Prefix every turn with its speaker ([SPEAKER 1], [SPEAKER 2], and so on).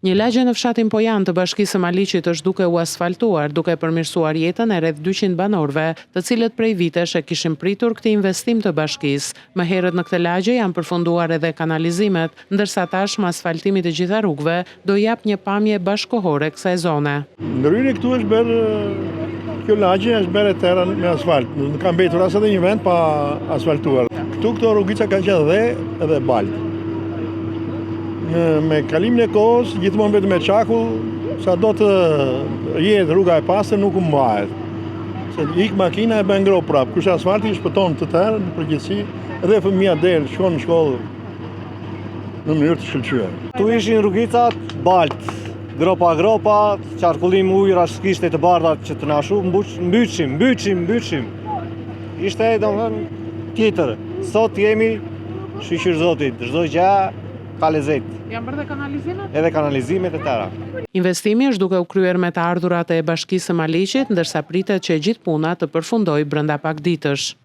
[SPEAKER 1] Një lagje në fshatin Pojan të Bashkisë së Maliqit është duke u asfaltuar, duke përmirësuar jetën e rreth 200 banorëve, të cilët prej vitesh e kishin pritur këtë investim të bashkisë. Më herët në këtë lagje janë përfunduar edhe kanalizimet, ndërsa tashmë asfaltimi të gjitha rrugëve do jap një pamje bashkëkohore kësaj zone.
[SPEAKER 2] Ndryrë këtu është bërë kjo lagje është bërë terën me asfalt. Ka mbetur as edhe një vend pa asfaltuar. Këto rrugica kanë qenë dhe edhe baltë. Me kalimin e kohës, gjithmonë vetëm me çakull, sa do të jetë rruga e pastër nuk u mbahet. Se ik makina e bën ngrohtë prap. Kush asfalti shpëton të tërë në përgjithësi, edhe fëmia del, shkon në shkollë në mënyrë të shkëlqyer.
[SPEAKER 3] Tu ishin rrugicat balt, gropa, qarkullim ujëra kishte të bardhat që të na mbyçim. Ishte domethënë tjetër. Sot jemi shqyr Zotit, çdo gjë ka lezet.
[SPEAKER 1] Janë bërë dhe kanalizimet?
[SPEAKER 3] Edhe kanalizimet e tëra.
[SPEAKER 1] Investimi është duke u kryer me të ardhurat e Bashkisë së Maliqit, ndërsa pritet që gjithë puna të përfundojë brenda pak ditësh.